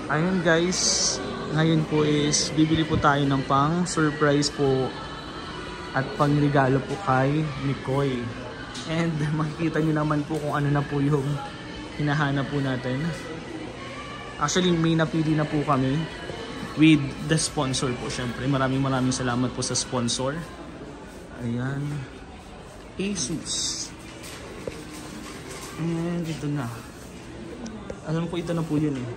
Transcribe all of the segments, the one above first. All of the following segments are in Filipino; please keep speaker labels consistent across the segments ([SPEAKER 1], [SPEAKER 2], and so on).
[SPEAKER 1] Ayun guys, ngayon po is bibili po tayo ng pang surprise po at pang regalo po kay Mikoy. And makikita nyo naman po kung ano na po yung hinahanap po natin. Actually may napili na po kami with the sponsor po. Syempre maraming salamat po sa sponsor. Ayan, Asus. And ito na, alam ko ito na po yun eh.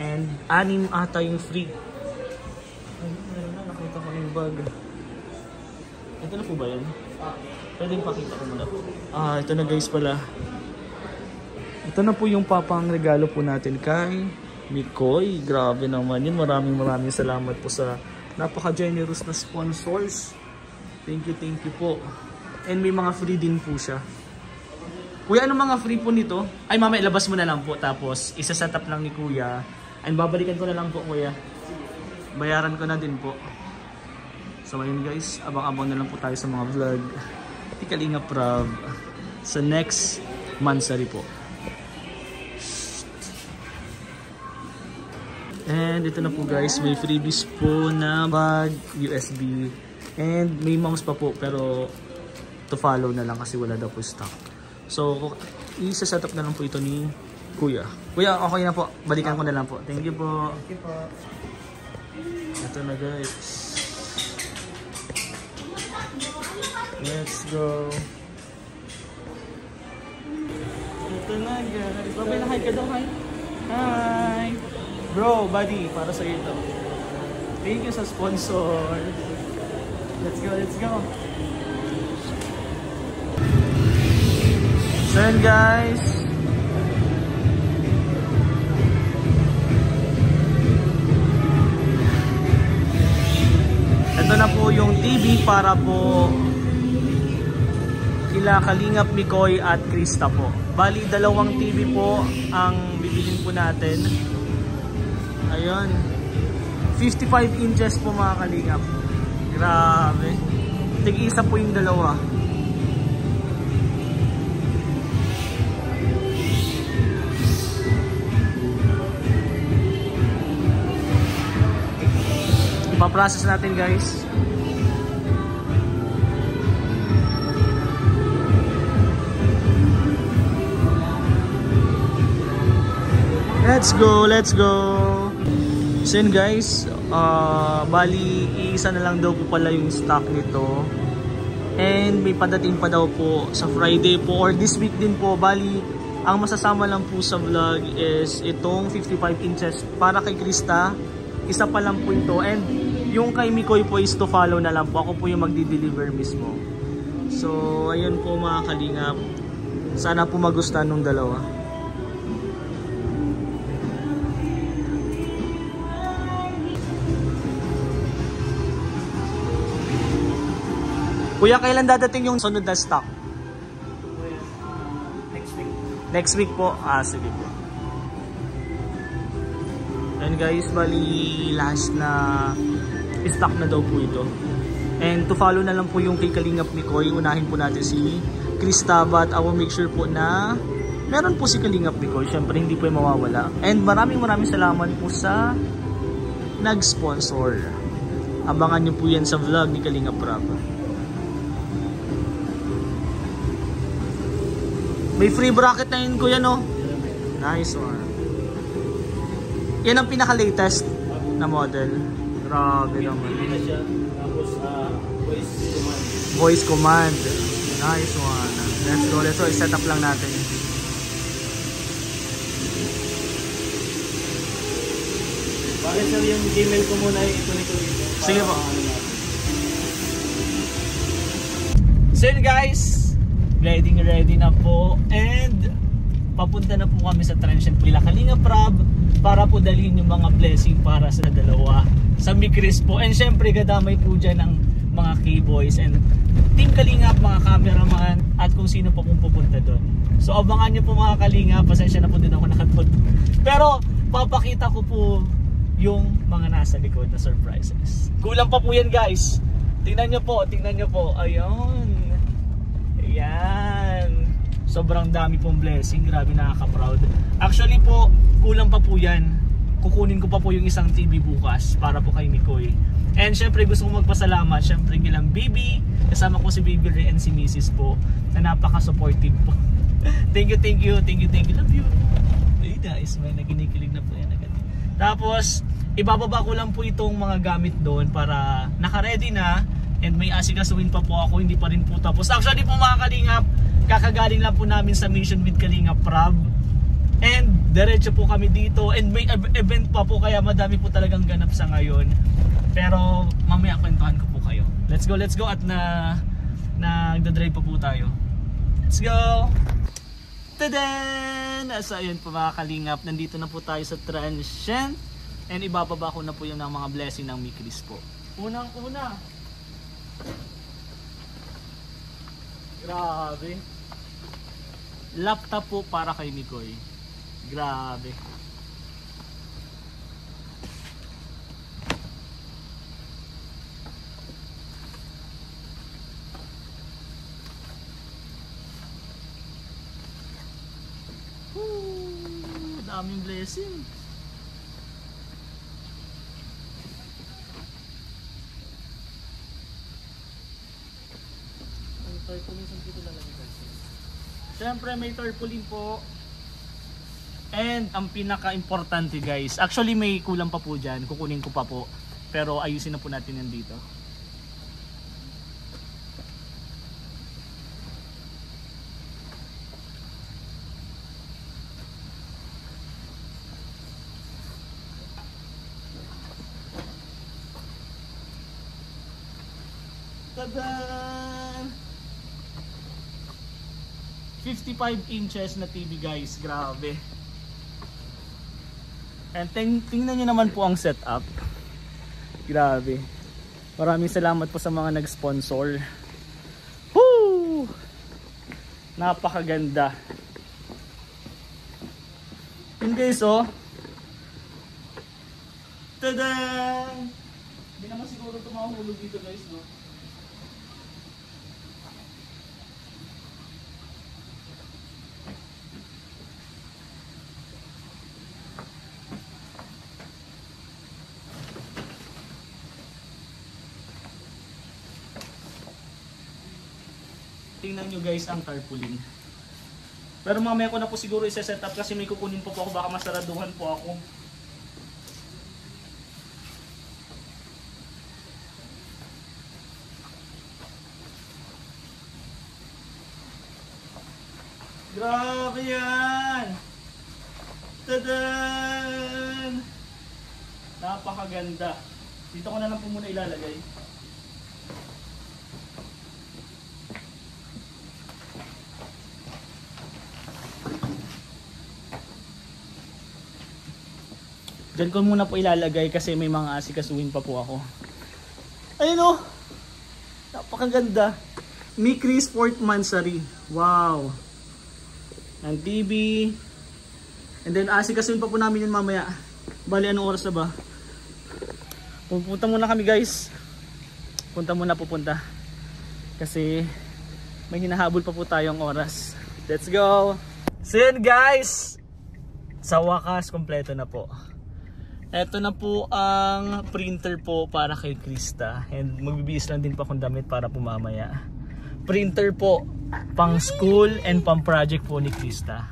[SPEAKER 1] And 6 ata yung free. Ayun na, nakita ko yung bag. Ito na po ba yan? Pwedeng pakita ko muna po. Ito na guys pala. Ito na po yung papang regalo po natin kay Mikoy. Grabe naman yun. Maraming salamat po sa napaka-generous na sponsors. Thank you po. And may mga free din po siya. Kuya, ano mga free po nito? Ay mama, ilabas mo na lang po. Tapos isa-set up lang ni Kuya. And babalikan ko na lang po Kuya. Bayaran ko na din po. So ayun guys, abang-abang na lang po tayo sa mga vlog ni Kalinga Prab sa next Mansari po. And ito na po guys, may freebies po na bag, USB, and may mouse pa po pero to follow na lang kasi wala daw po stock. So isa-set up na lang po ito ni Kuya. Kuya, okay na po. Balikan ko na lang po. Thank you po.
[SPEAKER 2] Thank you po.
[SPEAKER 1] Ito na guys. Let's go. Ito na guys. Babay na, hi ka daw, hi. Hi. Bro, buddy, para sa ito. Thank you sa sponsor. Let's go, let's go. So yun guys. Ito na po yung TV para po kila Kalingap Mikoy at Krista po. Bali, 2 TV po ang bibilin po natin. Ayun. 55 inches po mga Kalingap. Grabe. Tig-isa po yung 2. Ipa-process natin guys. Let's go, let's go. So yun guys, bali isa na lang daw po pala yung stock nito. And may padating pa daw po sa Friday po or this week din po. Bali, ang masasama lang po sa vlog is itong 55 inches para kay Krista. Isa pa lang po ito. And yung kay Mikoy po is to follow na lang po. Ako po yung magdi-deliver mismo. So ayun po mga Kalingap. Sana po magustuhan nung 2. Kuya, kailan dadating yung sunod na stock?
[SPEAKER 2] Next week.
[SPEAKER 1] Next week po? Sige po. And guys, bali last na stock na daw po ito. And to follow na lang po yung kay Kalingap Mikoy. Unahin po natin si Krista, but I will make sure po na meron po si Kalingap Mikoy. Siyempre hindi po yung mawawala. And maraming salamat po sa nag-sponsor. Abangan nyo po yan sa vlog ni Kalingap Prab. May free bracket na yun Kuya, no? Nice one. Yan ang pinaka-latest na model. Grabe naman.
[SPEAKER 2] Tapos
[SPEAKER 1] Voice command. Nice one. Let's go, let's go. I-set up lang natin.
[SPEAKER 2] Bakit sir yung Gmail ko muna ituloy ko dito?
[SPEAKER 1] Sige po. So yun guys, ready na po. And papunta na po kami sa transient kila Kalinga Prab para po dalhin yung mga blessing para sa 2 sa Mikris po. And syempre kadamay po dyan ang mga K-boys and Team Kalingap, mga cameraman at kung sino pa pong pupunta doon. So abangan nyo po mga Kalingap. Pasensya na po din ako nakatod. Pero papakita ko po yung mga nasa likod na surprises. Kulang pa po yan guys. Tingnan nyo po, ayun. Ayan. Sobrang dami pong blessing, grabe, nakaka-proud. Actually po, kulang pa po yan. Kukunin ko pa po yung isang TV bukas para po kay Mikoy. And syempre gusto ko magpasalamat syempre kilang Bibi, kasama ko si Bibi Ray and si Mrs. po na napaka-supportive po. Thank you, love you. Ay guys, may naginikilig na po yan agad. Tapos, ibababa ko lang po itong mga gamit doon para naka-ready na. And may asikasuhin pa po ako, hindi pa rin po tapos. Actually po mga kalingap, kakagaling lang po namin sa mission with Kalingap Prab. And diretso po kami dito. And may event pa po kaya madami po talagang ganap sa ngayon. Pero mamaya kwentuhan ko po kayo. Let's go at nagdadrive pa po tayo. Let's go! Tadan! So ayun po mga kalingap, nandito na po tayo sa Transient. And ibababa ko na po yung mga blessing ng Mikris po. Unang-una, grabe, laptop po para kay Mikoy. Grabe. Daming blessing. Siyempre may tarpaulin po. And ang pinaka-importante guys, actually may kulang pa po dyan, kukunin ko pa po. Pero ayusin na po natin yan dito. Tadan! 55 inches na TV guys, grabe. And tingnan nyo naman po ang setup. Grabe. Maraming salamat po sa mga nag-sponsor. Woo! Napakaganda. Yun guys oh. Tadan! Hindi naman siguro ito makahulog dito guys no. Tingnan nyo guys ang tarpaulin. Pero mamaya ko na po siguro isa-set up kasi may kukunin po ako, baka masaraduhan po ako. Grabe yan! Tadan! Napakaganda. Dito ko na lang po muna ilalagay. Diyan ko muna po ilalagay kasi may mga asikasuhin pa po ako. Ayun o! Napakaganda. Mikris 4th Mansari. Wow! Ang TV. And then asikasuhin pa po namin yun mamaya. Bali anong oras na ba? Pupunta muna kami guys. Pupunta. Kasi may hinahabol pa po tayong oras. Let's go! So yun guys! Sa wakas, kompleto na po. Ito na po ang printer po para kay Krista. And magbibihis lang din po akong damit para po mamaya. Printer po, pang school and pang project po ni Krista.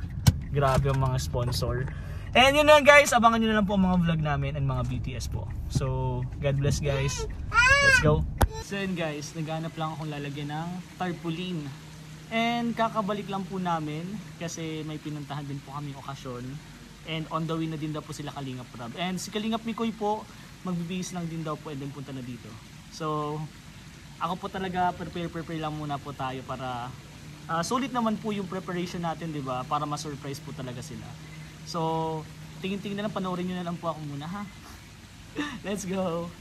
[SPEAKER 1] Grabe ang mga sponsor. And yun na guys, abangan nyo na lang po ang mga vlog namin and mga BTS po. So, God bless guys. Let's go. So yun guys, naghanap lang akong lalagyan ng tarpaulin. And kakabalik lang po namin kasi may pinuntahan din po kami okasyon. And on the way na din daw po sila Kalingap Prab. And si Kalingap Mikoy po, magbibihis lang din daw po and then punta na dito. So, ako po talaga prepare lang muna po tayo para sulit naman po yung preparation natin, di ba? Para ma-surprise po talaga sila. So, tingin-tingin na lang, panoorin nyo na lang po ako muna ha. Let's go!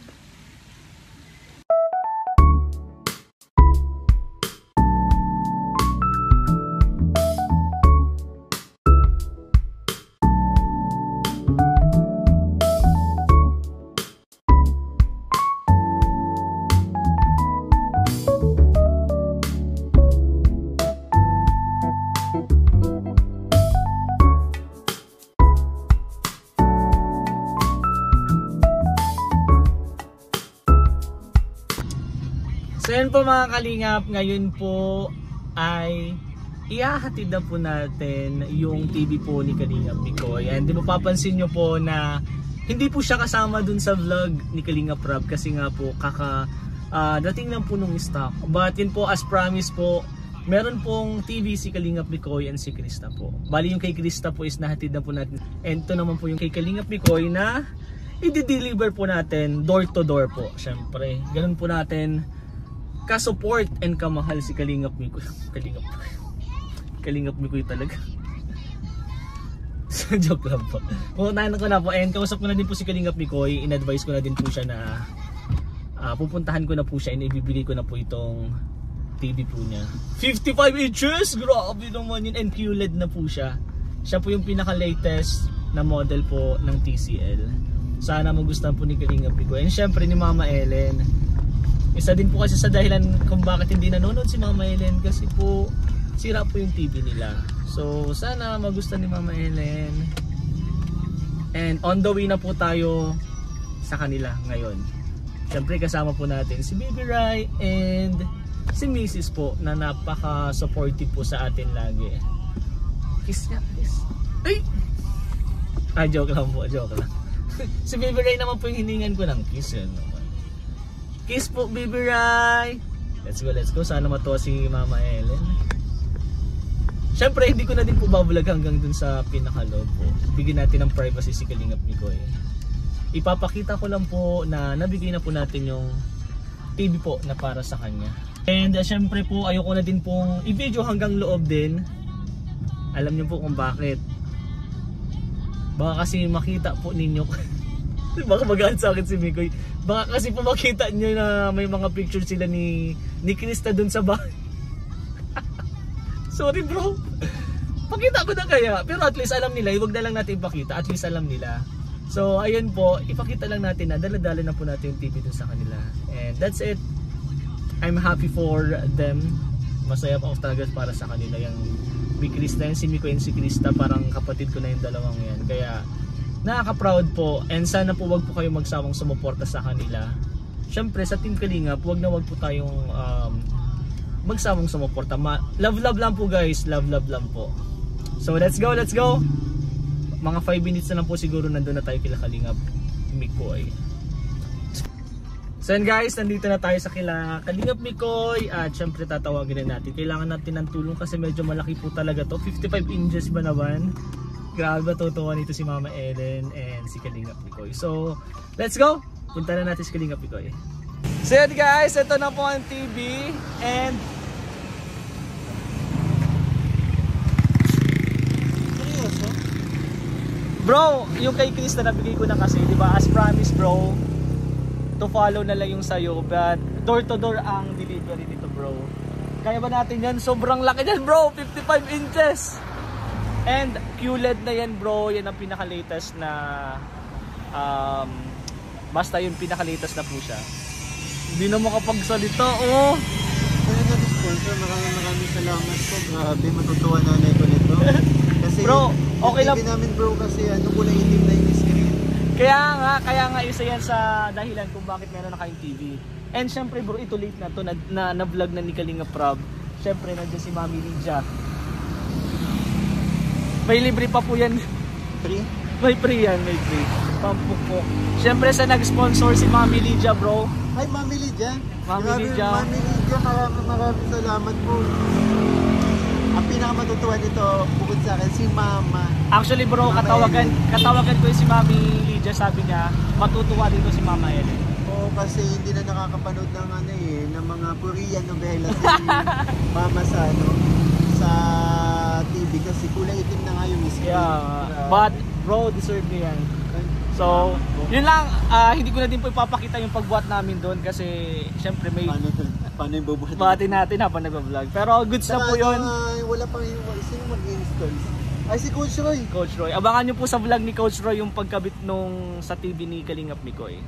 [SPEAKER 1] So yan po mga kalingap, ngayon po ay ihahatid na po natin yung TV po ni Kalingap Mikoy. And di mapapansin nyo po na hindi po siya kasama dun sa vlog ni Kalingap Rob kasi nga po dating lang po nung stock. But yun po, as promised po, meron pong TV si Kalingap Mikoy and si Krista po. Bali yung kay Krista po is nahatid na po natin. And ito naman po yung kay Kalingap Mikoy na i-deliver po natin door to door po. Syempre, ganun po natin ka-support and kamahal si Kalingap Mikoy. Kalingap Mikoy talaga. Joke lang po. Pumuntahan ko na po and kausap ko na din po si Kalingap Mikoy. In-advise ko na din po siya na pupuntahan ko na po siya and ibibigay ko na po itong TV po niya. 55 inches! Grabe naman yun. And QLED na po siya. Siya po yung pinaka-latest na model po ng TCL. Sana magustuhan po ni Kalingap Mikoy. And syempre ni Mama Ellen. Isa din po kasi sa dahilan kung bakit hindi nanonood si Mama Ellen kasi po sira po yung TV nila. So sana magustuhan ni Mama Ellen. And on the way na po tayo sa kanila ngayon. Siyempre kasama po natin si Baby Rai and si Mrs. po na napaka-supportive po sa atin lagi. Kiss niya, kiss. Ay! Joke lang po, joke lang. Si Baby Rai naman po yung hiningan ko ng kiss. Kiss po, Baby Rai! Let's go. Sana matuwa si Mama Ellen. Siyempre, hindi ko na din po babulag hanggang dun sa pinaka-loob po. Bigyan natin ng privacy si Kalingap Mikoy. Ipapakita ko lang po na nabigay na po natin yung TV po na para sa kanya. And siyempre po, ayoko na din pong i-video hanggang loob din. Alam niyo po kung bakit. Baka kasi makita po ninyo. Baka magaan sa akin si Mikoy. Baka kasi po makita nyo na may mga picture sila ni Krista dun sa bahay. Sorry bro. Pakita ko na kaya. Pero at least alam nila. Huwag na lang natin ipakita. At least alam nila. So ayun po. Ipakita lang natin na dala-dala na po natin yung TV dun sa kanila. And that's it. I'm happy for them. Masaya pa ako talaga para sa kanila. Yung Big Krista and si Mikoy and si Krista. Parang kapatid ko na yung dalawang yan. Kaya nakaka-proud po and sana po wag po kayong magsawang sumuporta sa kanila. Syempre sa Team Kalingap, wag po tayong magsawang sumuporta. Love lang po guys, love lang po. So let's go. Mga 5 minutes na lang po siguro nandun na tayo kila Kalingap Mikoy. So and guys, nandito na tayo sa kila Kalingap Mikoy at syempre tatawagin na natin. Kailangan natin ng tulong kasi medyo malaki po talaga to. 55 inches ba naman? Grabe, matutuwa nito si Mama Ellen and si Kalingap Mikoy. So, let's go! Punta na natin si Kalingap Mikoy. So yun guys, ito na po ang TV and bro, yung kay Krista nabigay ko na kasi, di ba? As promised bro, to follow na lang yung sayo, but door to door ang delivery nito bro. Kaya ba natin yan? Sobrang laki yan bro, 55 inches! And QLED na yan bro, yan ang pinaka-latest na basta yung pinaka-latest na po siya. Hindi na makapagsalita oh.
[SPEAKER 2] Kaya na-sponsor, maraming salamat po. Grabe, matutuwa nanay ko nito. Kasi
[SPEAKER 1] bro, okay lang.
[SPEAKER 2] TV namin bro kasi kulay itim na yung screen.
[SPEAKER 1] Kaya nga isa yan sa dahilan kung bakit meron na kayong TV. And syempre bro, ito late na to na vlog na ni Kalingap Rob. Syempre nandiyan si Mami Lydia. May libre pa po yan.
[SPEAKER 2] Free?
[SPEAKER 1] May free yan, may free. Pampukpok. Siyempre sa nag-sponsor si Mami Lydia bro.
[SPEAKER 2] Ay, Mami Lydia.
[SPEAKER 1] Mami Lydia.
[SPEAKER 2] Mami Lydia, maraming salamat po. Ang pinakamatutuwa nito, bukod sa akin, si Mama.
[SPEAKER 1] Actually bro, katawagan ko yung si Mami Lydia, sabi niya, matutuwa dito si Mama Ellen.
[SPEAKER 2] Oo, kasi hindi na nakakapanood ng ng mga Korean novela si Mama sa TV kasi kulay itim na nga yung screen.
[SPEAKER 1] Yeah, but bro, deserve niya yan. So, yun lang, hindi ko na din po ipapakita yung pagbuhat namin doon kasi syempre may
[SPEAKER 2] paano yung bubuhat?
[SPEAKER 1] buhatin natin habang nagbablog. Pero goods na po yun.
[SPEAKER 2] Wala pang sino mag-install? Ay, si Coach Roy.
[SPEAKER 1] Coach Roy. Abangan nyo po sa vlog ni Coach Roy yung pagkabit sa TV ni Kalingap Mikoy.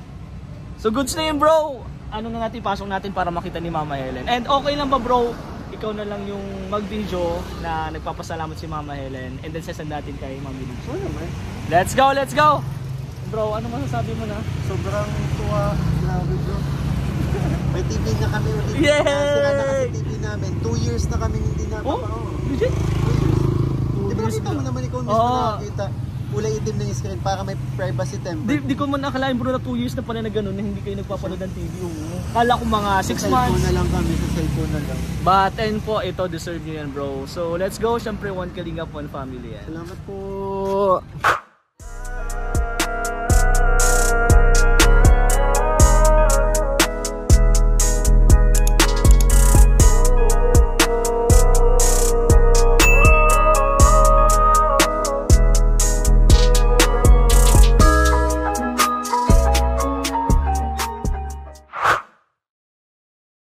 [SPEAKER 1] So goods na yun bro. Ano na natin, pasok natin para makita ni Mama Helen. And okay lang ba bro, ikaw na lang yung mag-video na nagpapasalamat si Mama Helen and then sasend natin kay Mami Lydia.
[SPEAKER 2] Oo naman.
[SPEAKER 1] Let's go, let's go! Bro, ano masasabi mo na?
[SPEAKER 2] Sobrang tuwa. Grabe bro. May TV na kami ulit
[SPEAKER 1] Yay!
[SPEAKER 2] Sira na kasi TV namin. 2 years na kami hindi na.
[SPEAKER 1] Oh? Legit?
[SPEAKER 2] 2 years. Di ba nakita mo naman ikaw mismo nakakita? Kulay itim ng screen para may privacy temper.
[SPEAKER 1] Di ko man akalain bro na 2 years na pala na gano'n na hindi kayo nagpapanood ng TV. Kala ko mga 6 months.
[SPEAKER 2] Sa cellphone na lang kami, sa cellphone na lang.
[SPEAKER 1] But 10 po, ito deserve nyo yan bro. So let's go, syempre 1 Kalingap, 1 family yan.
[SPEAKER 2] Salamat po.